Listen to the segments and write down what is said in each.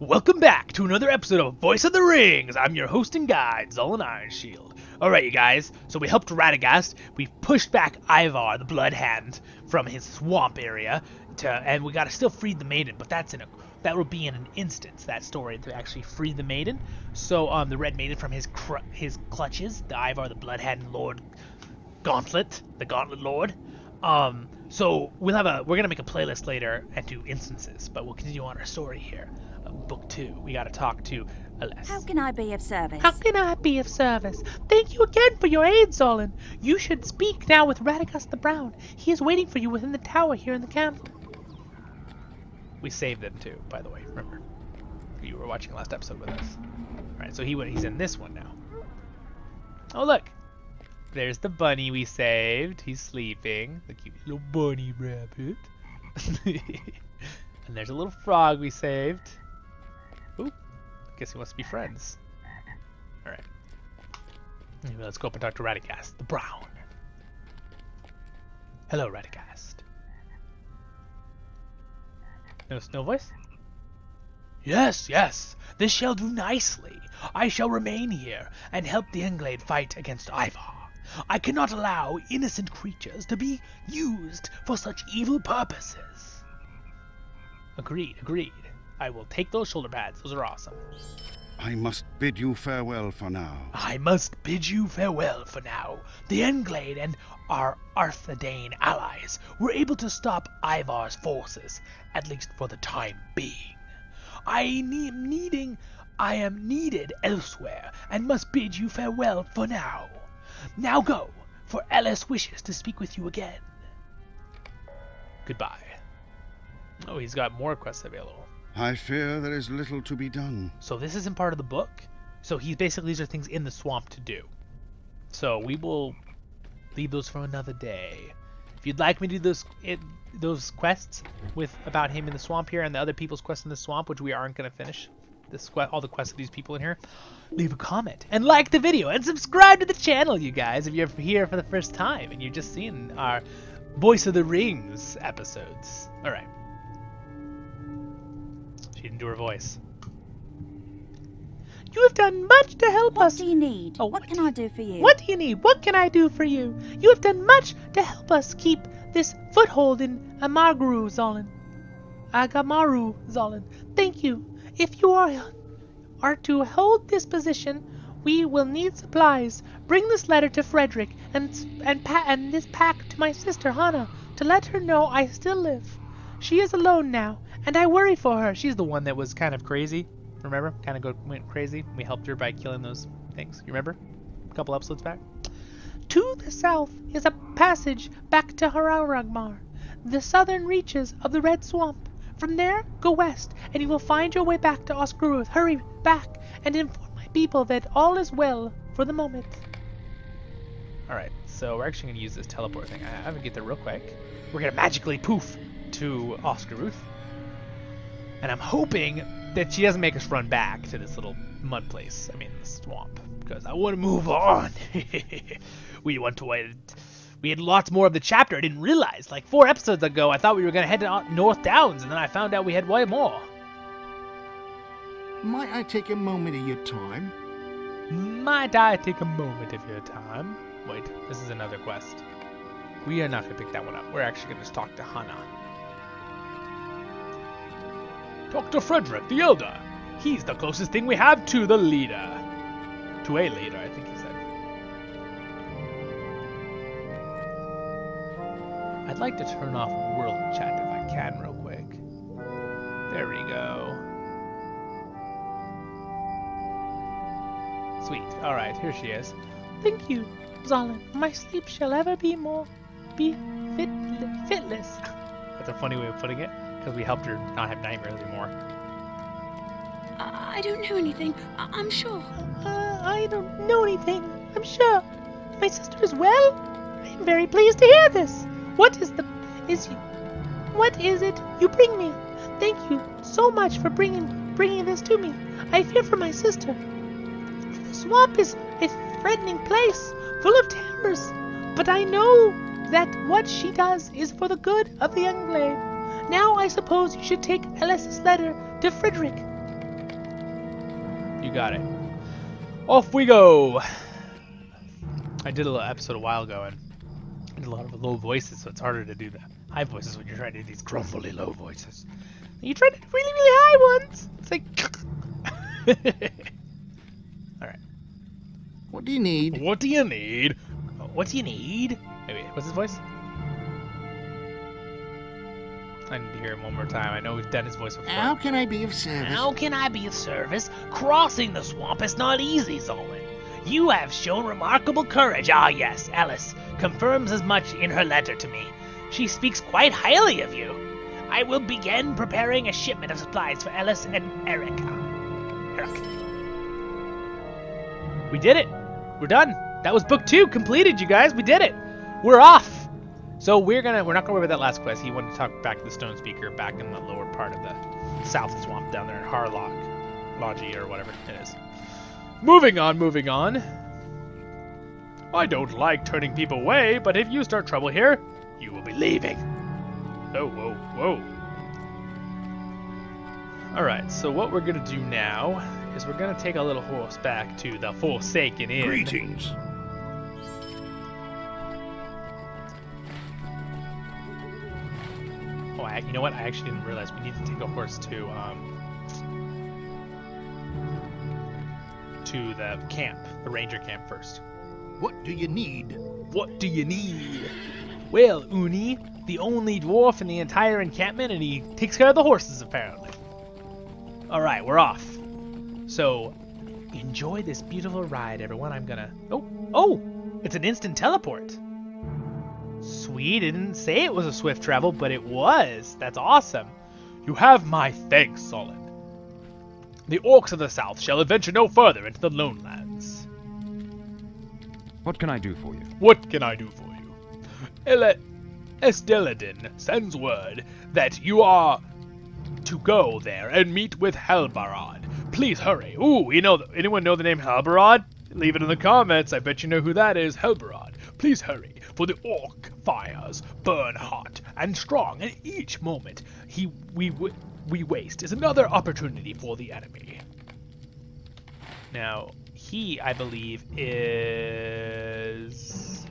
Welcome back to another episode of Voice of the Rings. I'm your host and guide, Zolan Ironshield. Alright, you guys, so we helped Radagast. We pushed back Ivar, the Blood Hand, from his swamp area, and we gotta still free the maiden, but that will be in an instance, that story, to actually free the maiden. So, the Red Maiden from his clutches, the Ivar, the Blood Hand Lord Gauntlet, the Gauntlet Lord. So we're gonna make a playlist later and do instances, but we'll continue on our story here. Book 2. We gotta talk to Aless. How can I be of service? How can I be of service? Thank you again for your aid, Zolan. You should speak now with Radagast the Brown. He is waiting for you within the tower here in the camp. We saved them too, by the way. Remember, you were watching the last episode with us. All right, so he's in this one now. Oh look, there's the bunny we saved. He's sleeping. The cute little bunny rabbit. And there's a little frog we saved. Ooh, I guess he wants to be friends. Alright. Anyway, let's go up and talk to Radagast, the Brown. Hello, Radagast. No snow voice? Yes, yes. This shall do nicely. I shall remain here and help the Englade fight against Ivar. I cannot allow innocent creatures to be used for such evil purposes. Agreed, agreed. I will take those shoulder pads. Those are awesome. I must bid you farewell for now. I must bid you farewell for now. The Englade and our Arthedain allies were able to stop Ivar's forces, at least for the time being. I am needed elsewhere and must bid you farewell for now. Now go, for Ellis wishes to speak with you again. Goodbye. Oh, he's got more quests available. I fear there is little to be done. So this isn't part of the book. So these are things in the swamp to do. So we will leave those for another day. If you'd like me to do those quests about him in the swamp here and the other people's quests in the swamp, which we aren't going to finish, all the quests of these people in here, leave a comment and like the video and subscribe to the channel, you guys, if you're here for the first time and you're just seeing our Voice of the Rings episodes. All right. She didn't do her voice. You have done much to help us. What do you need? Oh, what can I do for you? What do you need? What can I do for you? You have done much to help us keep this foothold in Amagaru, Zolan. Agamaru, Zolan. Thank you. If you are to hold this position, we will need supplies. Bring this letter to Frederick and this pack to my sister Hannah to let her know I still live. She is alone now, and I worry for her. She's the one that was kind of crazy. Remember? Went crazy. We helped her by killing those things. You remember? A couple episodes back. To the south is a passage back to Hararagmar, the southern reaches of the Red Swamp. From there, go west, and you will find your way back to Oscaruth. Hurry back and inform my people that all is well for the moment. Alright, so we're actually going to use this teleport thing. I'm going to get there real quick. We're going to magically poof to Oscaruth. And I'm hoping that she doesn't make us run back to this little mud place. I mean, the swamp. Because I want to move on. We had lots more of the chapter. I didn't realize. Like 4 episodes ago, I thought we were going to head to North Downs, and then I found out we had way more. Might I take a moment of your time? Might I take a moment of your time? Wait, this is another quest. We are not going to pick that one up. We're actually going to just talk to Hannah. Talk to Frederick, the Elder. He's the closest thing we have to the leader. To a leader, I think he said. I'd like to turn off world chat if I can real quick. There we go. Sweet. Alright, here she is. Thank you, Zolan. My sleep shall ever be fitless. That's a funny way of putting it, because we helped her not have nightmares anymore. I don't know anything. I'm sure. I don't know anything. I'm sure. My sister is well. I am very pleased to hear this. What is it you bring me? Thank you so much for bringing this to me. I fear for my sister. The swamp is a threatening place, full of terrors. But I know that what she does is for the good of the Englade. Now I suppose you should take Ellis's letter to Frederick. You got it. Off we go. I did a little episode a while ago and I did a lot of low voices, so it's harder to do the high voices when you're trying to do these grumbly low voices. And you try to do really, really high ones. It's like... Alright. What do you need? What do you need? What do you need? Wait, what's his voice? I need to hear him one more time. I know we've done his voice before. How can I be of service? How can I be of service? Crossing the swamp is not easy, Zolan. You have shown remarkable courage. Ah, yes, Alice confirms as much in her letter to me. She speaks quite highly of you. I will begin preparing a shipment of supplies for Alice and Eric. We did it. We're done. That was book 2 completed, you guys. We did it. We're off. So we're not gonna worry about that last quest. He wanted to talk back to the Stone Speaker back in the lower part of the South Swamp down there in Harlock, Logie, or whatever it is. Moving on. I don't like turning people away, but if you start trouble here, you will be leaving. Oh, whoa. Alright, so what we're gonna do now is we're gonna take a little horse back to the Forsaken Inn. Greetings. Oh, you know what? I actually didn't realize we need to take a horse to the camp, the ranger camp first. What do you need? What do you need? Well, Uni, the only dwarf in the entire encampment, and he takes care of the horses, apparently. Alright, we're off. So, enjoy this beautiful ride, everyone. I'm gonna... Oh! It's an instant teleport. Sweet, it didn't say it was a swift travel, but it was. That's awesome. You have my thanks, Solid. The orcs of the south shall adventure no further into the lone lands. What can I do for you? What can I do for you? Esteladin sends word that you are to go there and meet with Helbarad. Please hurry. Ooh, anyone know the name Helbarad? Leave it in the comments. I bet you know who that is. Helbarad. Please hurry, for the orc fires burn hot and strong, and each moment we waste is another opportunity for the enemy. Now, he, I believe, is...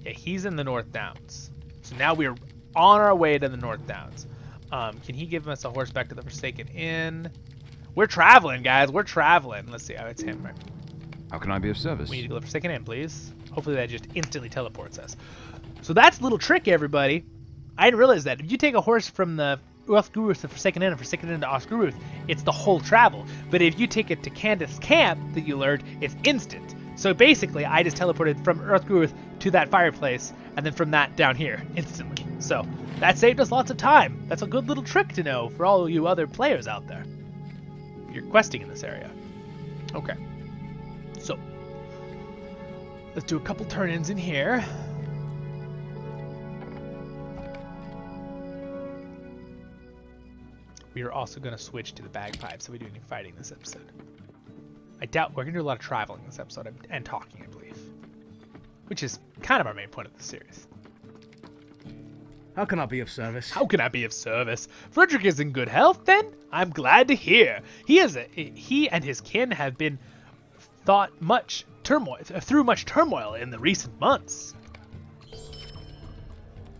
Yeah, he's in the North Downs. So now we're on our way to the North Downs. Can he give us a horse back to the Forsaken Inn? We're traveling, guys. We're traveling. Let's see. Oh, it's him, right? How can I be of service? We need to go to the Forsaken Inn, please. Hopefully that just instantly teleports us. So that's a little trick, everybody. I didn't realize that. If you take a horse from the Osguruth to the Forsaken Inn and Forsaken Inn to Osguruth, it's the whole travel. But if you take it to Candace Camp that you learned, it's instant. So basically, I just teleported from Osguruth to that fireplace, and then from that down here, instantly. So that saved us lots of time. That's a good little trick to know for all you other players out there. If you're questing in this area. Okay. So, let's do a couple turn-ins in here. We are also going to switch to the bagpipes so we do any fighting this episode. I doubt we're going to do a lot of traveling this episode, and talking, I believe. Which is kind of our main point of the series. How can I be of service? How can I be of service? Frederick is in good health, then? I'm glad to hear. He and his kin have been through much turmoil in the recent months.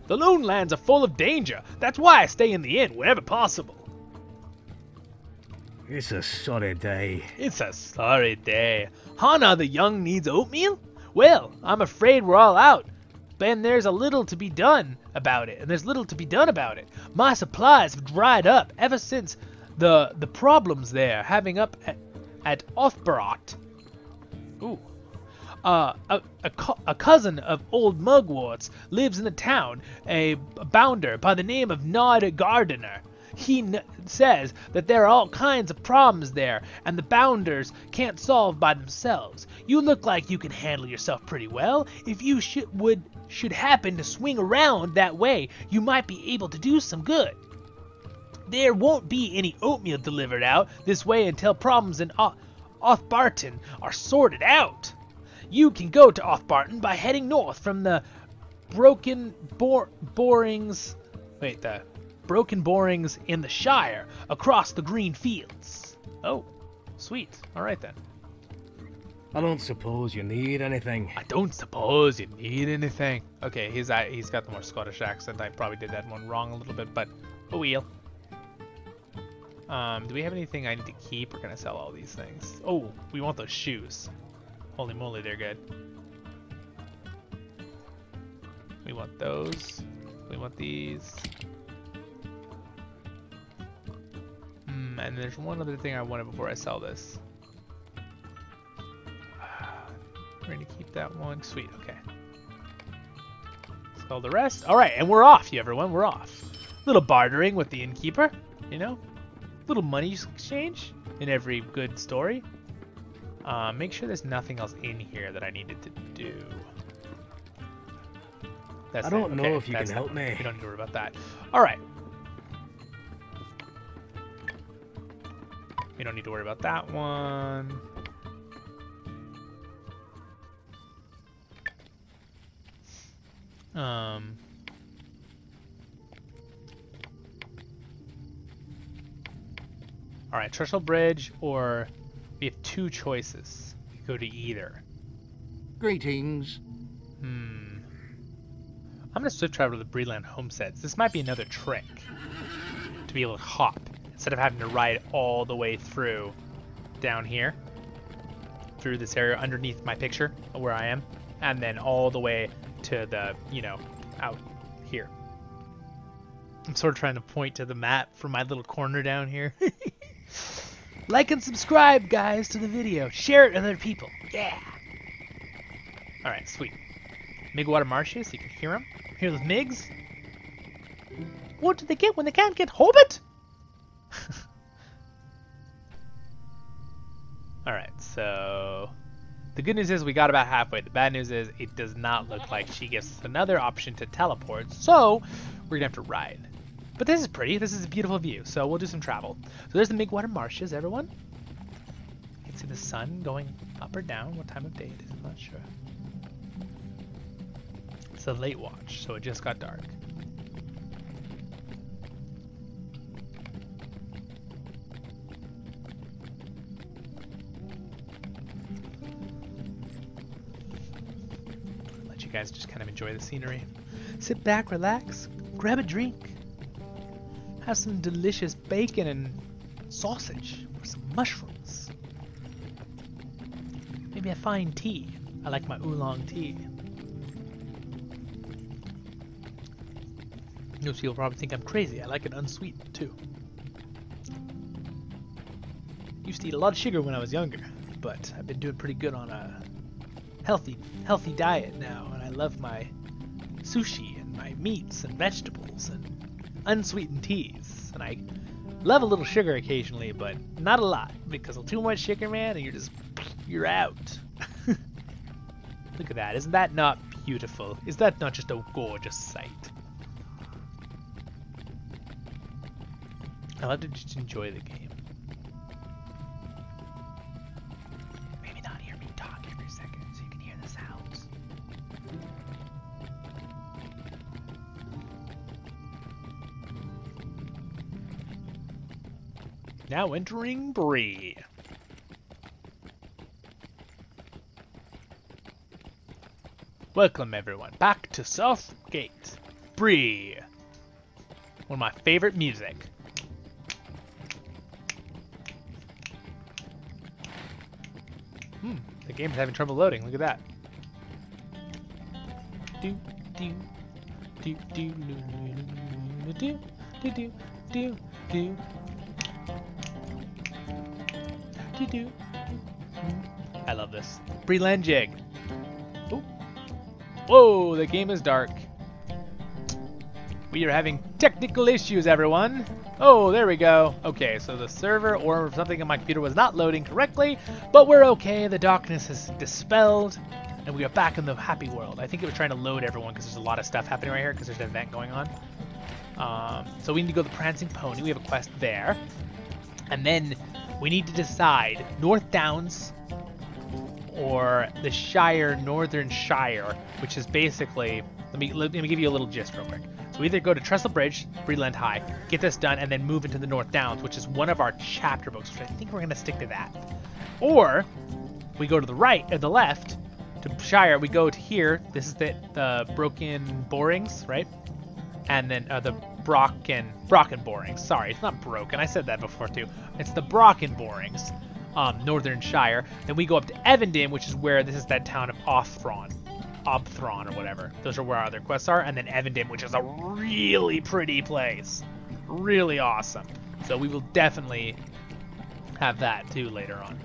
The lone lands are full of danger. That's why I stay in the inn whenever possible. It's a sorry day. It's a sorry day. Hana the Young needs oatmeal? Well, I'm afraid we're all out. And there's little to be done about it. My supplies have dried up ever since the problems there having up at Othbarat. Ooh. A cousin of old Mugwort's lives in the town, a bounder by the name of Nod Gardener. He says that there are all kinds of problems there, and the bounders can't solve by themselves. You look like you can handle yourself pretty well. If you should happen to swing around that way, you might be able to do some good. There won't be any oatmeal delivered out this way until problems in Othbarton are sorted out. You can go to Othbarton by heading north from the Broken Borings. Wait, the broken borings in the Shire across the green fields. Oh, sweet. All right then. I don't suppose you need anything. I don't suppose you need anything. Okay, he's got the more Scottish accent. I probably did that one wrong a little bit, but a wheel. Do we have anything I need to keep, or can I sell all these things? Oh, we want those shoes. Holy moly, they're good. We want those. We want these. And there's one other thing I wanted before I sell this. We're gonna keep that one. Sweet, okay. Sell the rest. Alright, and we're off, everyone. We're off. Little bartering with the innkeeper, you know? Little money exchange in every good story. Make sure there's nothing else in here that I needed to do. That's I don't know if you can help me. We don't need to worry about that. Alright. We don't need to worry about that one. Alright, Trestle Bridge, or we have two choices. We go to either. Greetings. I'm gonna swift travel to the Breeland homesteads. This might be another trick to be able to hop instead of having to ride all the way through down here, through this area underneath my picture of where I am, and then all the way to the, you know, out here. I'm sort of trying to point to the map from my little corner down here. Like and subscribe, guys, to the video. Share it with other people. Yeah. All right, sweet. Migwater Marshes, you can hear them. Hear those Migs? What do they get when they can't get Hobbit? Alright, so the good news is we got about halfway. The bad news is it does not look like she gives us another option to teleport, so we're gonna have to ride. But this is pretty. This is a beautiful view, so we'll do some travel. So there's the Migwater Marshes, everyone. You can see the sun going up or down. What time of day it is, I'm not sure. It's a late watch, so it just got dark. Let you guys just kind of enjoy the scenery. Sit back, relax, grab a drink, have some delicious bacon and sausage or some mushrooms. Maybe a fine tea. I like my oolong tea. Most people probably think I'm crazy. I like it unsweetened too. Used to eat a lot of sugar when I was younger, but I've been doing pretty good on a healthy diet now, and I love my sushi and my meats and vegetables and unsweetened teas. And I love a little sugar occasionally, but not a lot, because too much sugar, man, and you're out. Look at that. Isn't that not beautiful? Is that not just a gorgeous sight? I love to just enjoy the game. Maybe not hear me talk every second so you can hear the sounds. Now entering Bree. Welcome everyone back to Southgate. Bree. One of my favorite music. The game's having trouble loading. Look at that. Do do do do do do do do do do do. I love this. Breeland Jig. Oh. Whoa, the game is dark. We are having technical issues, everyone. Oh, there we go. Okay, so the server or something on my computer was not loading correctly, but we're okay. The darkness is dispelled, and we are back in the happy world. I think it was trying to load everyone because there's a lot of stuff happening right here because there's an event going on. So we need to go to the Prancing Pony. We have a quest there. And then we need to decide North Downs or the Shire, Northern Shire, which is basically, let me give you a little gist real quick. So So we either go to Trestle Bridge, Breland High, get this done, and then move into the North Downs, which is one of our chapter books, which I think we're going to stick to that. Or we go to the right, or the left, to Shire. We go to here. This is the Broken Borings, right? And then the Brocken Borings. Sorry, it's not broken. I said that before too. It's the Brocken Borings, Northern Shire. Then we go up to Evandin, which is where this is that town of Obthron or whatever. Those are where our other quests are. And then Evandin, which is a really pretty place. Really awesome. So we will definitely have that too later on.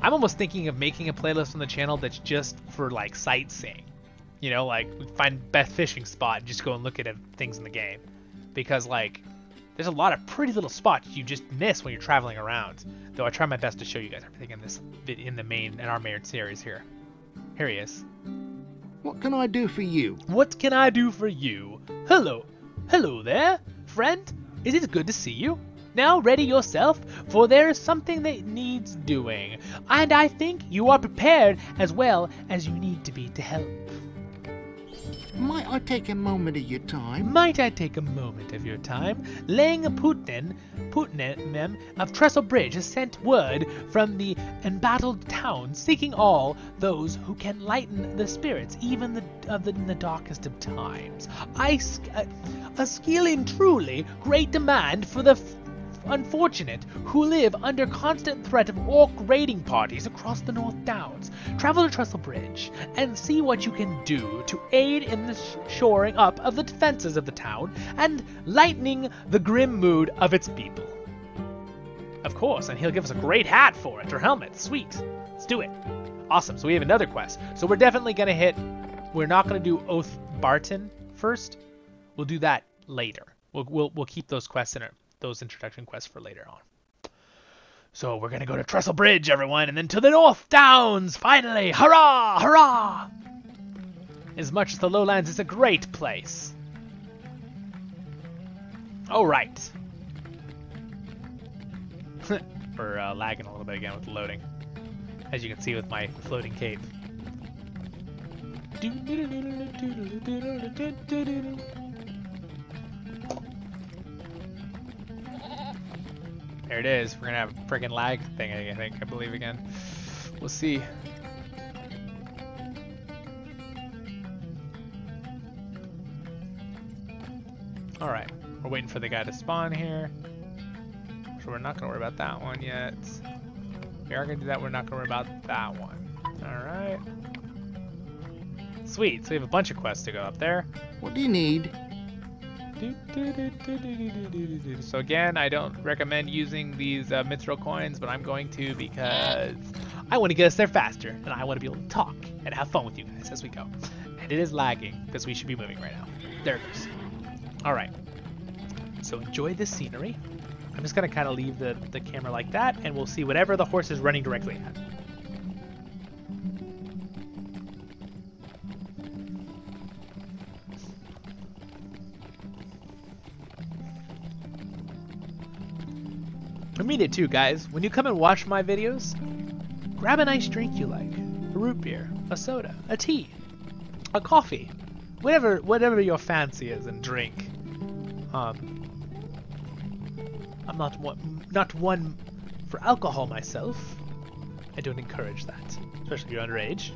I'm almost thinking of making a playlist on the channel that's just for like sightseeing. You know, like we find best fishing spot and just go and look at things in the game. Because like there's a lot of pretty little spots you just miss when you're traveling around. Though I try my best to show you guys everything in our main series here. Here he is. What can I do for you? What can I do for you? Hello there, friend. It is good to see you. Now ready yourself, for there is something that needs doing, and I think you are prepared as well as you need to be to help. Might I take a moment of your time? Might I take a moment of your time? Lang Putnen of Trestle Bridge has sent word from the embattled town, seeking all those who can lighten the spirits, even in the darkest of times. A skill in truly great demand for the unfortunate who live under constant threat of orc raiding parties across the North Downs. Travel to Trestle Bridge and see what you can do to aid in the shoring up of the defenses of the town and lightening the grim mood of its people. Of course, and he'll give us a great hat for it, or helmet. Sweet. Let's do it. Awesome, so we have another quest. So we're definitely going to hit... We're not going to do Oath Barton first. We'll do that later. We'll keep those quests in it. Those introduction quests for later on. So we're gonna go to Trestle Bridge, everyone, and then to the North Downs, finally! Hurrah! Hurrah! As much as the Lowlands is a great place. Alright. We're lagging a little bit again with loading. As you can see with my floating cape. There it is. We're gonna have a friggin' lag thing, I believe again. We'll see. Alright, we're waiting for the guy to spawn here. So we're not gonna worry about that one yet. We are gonna do that, we're not gonna worry about that one. Alright. Sweet, so we have a bunch of quests to go up there. What do you need? So again, I don't recommend using these mithril coins, but I'm going to because I want to get us there faster, and I want to be able to talk and have fun with you guys as we go. And it is lagging because we should be moving right now. There it goes. All right. So enjoy this scenery. I'm just gonna kind of leave the camera like that, and we'll see whatever the horse is running directly at. I mean it too, guys. When you come and watch my videos, grab a nice drink you like. A root beer, a soda, a tea, a coffee, whatever your fancy is and drink. I'm not one for alcohol myself. I don't encourage that, especially if you're underage.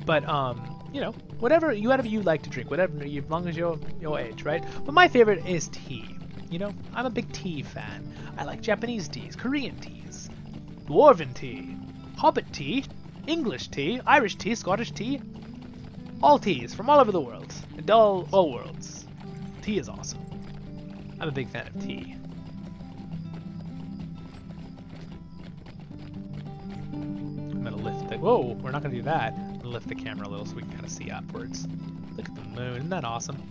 But you know, whatever you like to drink, whatever, as long as you're your age, right? But my favorite is tea. You know, I'm a big tea fan. I like Japanese teas, Korean teas, Dwarven tea, Hobbit tea, English tea, Irish tea, Scottish tea. All teas from all over the world, and all worlds. Tea is awesome. I'm a big fan of tea. I'm gonna lift the... Whoa, we're not gonna do that. I'm gonna lift the camera a little so we can kind of see upwards. Look at the moon, isn't that awesome?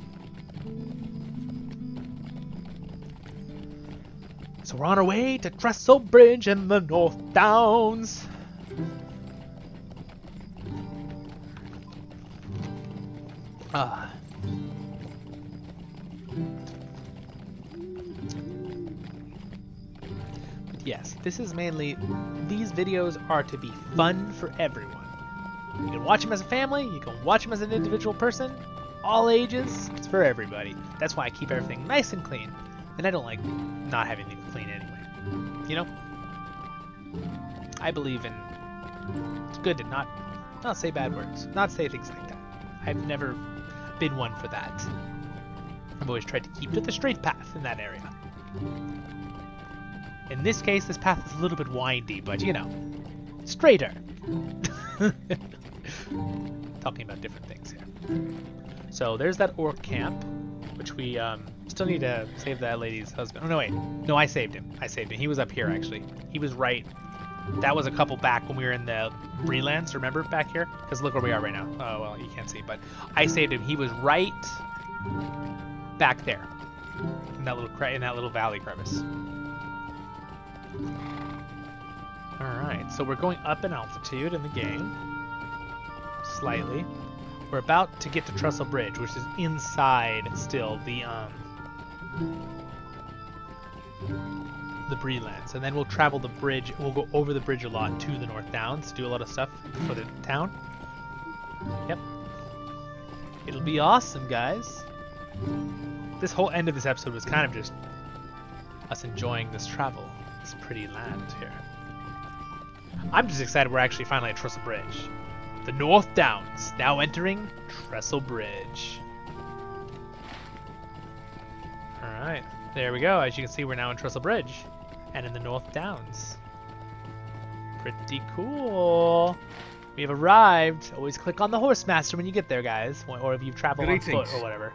So we're on our way to Trestle Bridge in the North Downs. But yes, this is mainly, these videos are to be fun for everyone. You can watch them as a family, you can watch them as an individual person, all ages. It's for everybody. That's why I keep everything nice and clean. And I don't like not having things clean anyway. You know? I believe in... It's good to not say bad words. Not say things like that. I've never been one for that. I've always tried to keep to the straight path in that area. In this case, this path is a little bit windy, but you know, straighter. Talking about different things here. So there's that orc camp, which we still need to save that lady's husband. Oh no, wait. No, I saved him. He was up here, actually. He was right. That was a couple back when we were in the Brelands, remember, back here? Because look where we are right now. Oh, well, you can't see, but I saved him. He was right back there in that little valley crevice. Alright, so we're going up in altitude in the game. Slightly. We're about to get to Trestle Bridge, which is inside still the Brelands. And then we'll travel the bridge. We'll go over the bridge a lot to the North Downs, do a lot of stuff for the town. Yep. It'll be awesome, guys. This whole end of this episode was kind of just us enjoying this travel. This pretty land here. I'm just excited we're actually finally at Trestle Bridge. The North Downs, now entering Trestle Bridge. Alright, there we go. As you can see, we're now in Trestle Bridge. And in the North Downs. Pretty cool. We have arrived. Always click on the Horsemaster when you get there, guys. Or if you've traveled on foot or whatever.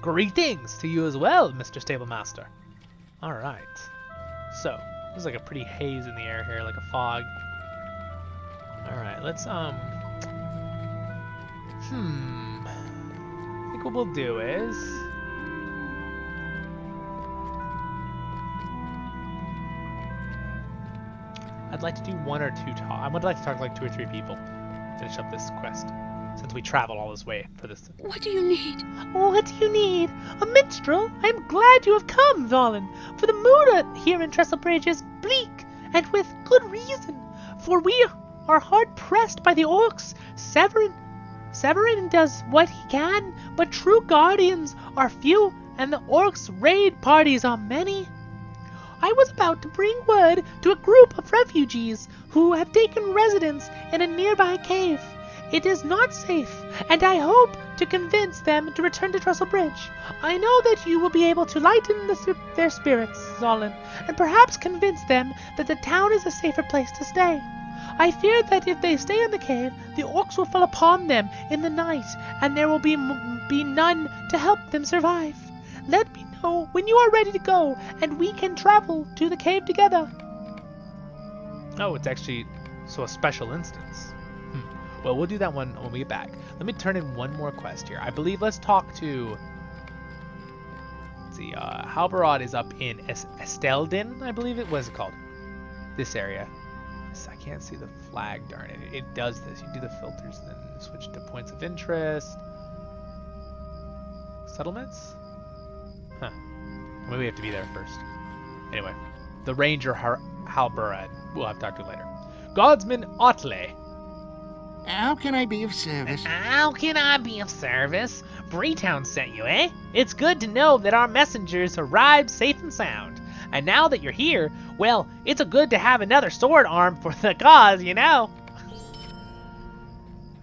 Greetings to you as well, Mr. Stablemaster. Alright. So, there's like a pretty haze in the air here, like a fog. Alright, let's, I think what we'll do is... I'd like to do one or two talk. I would like to talk to like 2 or 3 people. Finish up this quest. Since we traveled all this way for this. What do you need? What do you need? A minstrel? I am glad you have come, Valen. For the mood here in Trestle Bridge is bleak, and with good reason. For we are hard pressed by the orcs. Severin does what he can, but true guardians are few, and the orcs' raid parties are many. I was about to bring word to a group of refugees who have taken residence in a nearby cave. It is not safe, and I hope to convince them to return to Trestle Bridge. I know that you will be able to lighten their spirits, Zolan, and perhaps convince them that the town is a safer place to stay. I fear that if they stay in the cave, the orcs will fall upon them in the night, and there will be none to help them survive. Let me know when you are ready to go, and we can travel to the cave together. Oh, it's actually a special instance. Well, we'll do that one when we get back. Let me turn in one more quest here. I believe let's talk to... Let's see, Halbarad is up in Esteldin, I believe it was called. This area. I can't see the flag, darn it. It does this. You do the filters, then switch to points of interest. Settlements? Huh. Maybe we have to be there first. Anyway, the Ranger Halbarad. We'll have to talk to later. Guardsman Otley. How can I be of service? How can I be of service? Braytown sent you, eh? It's good to know that our messengers arrived safe and sound. And now that you're here, well, it's good to have another sword arm for the cause, you know?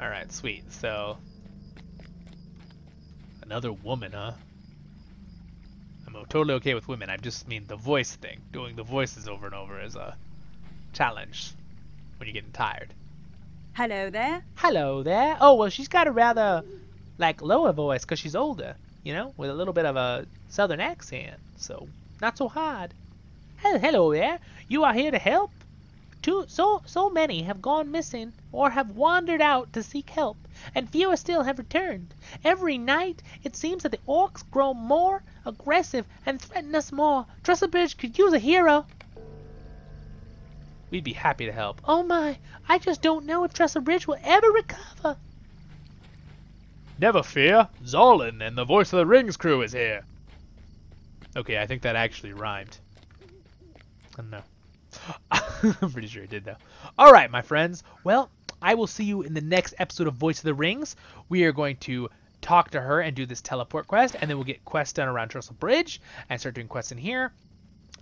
Alright, sweet. So, another woman, huh? I'm totally okay with women. I just mean the voice thing. Doing the voices over and over is a challenge when you're getting tired. Hello there. Hello there. Oh, well, she's got a rather, lower voice because she's older, you know, with a little bit of a southern accent, so not so hard. Hello there. You are here to help? So many have gone missing or have wandered out to seek help, and fewer still have returned. Every night, it seems that the orcs grow more aggressive and threaten us more. Trestle Bridge could use a hero. We'd be happy to help. Oh my, I just don't know if Trestle Bridge will ever recover. Never fear, Zolan and the Voice of the Rings crew is here. Okay, I think that actually rhymed. I don't know. I'm pretty sure it did, though. Alright, my friends. Well, I will see you in the next episode of Voice of the Rings. We are going to talk to her and do this teleport quest, and then we'll get quests done around Trestle Bridge and start doing quests in here.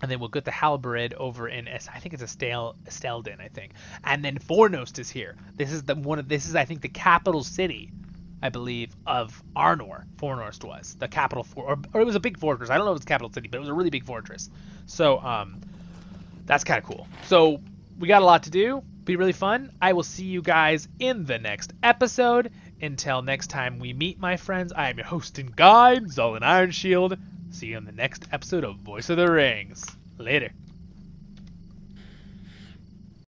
And then we'll get the halberd over in, I think it's Estelden, I think. And then Fornost is here. This is this is I think the capital city, I believe, of Arnor. Fornost was the capital or it was a big fortress. I don't know if it's capital city, but it was a really big fortress. So that's kind of cool. So we got a lot to do. Be really fun. I will see you guys in the next episode. Until next time we meet, my friends, I am your host and guide, Zolan Ironshield. See you in the next episode of Voice of the Rings. Later.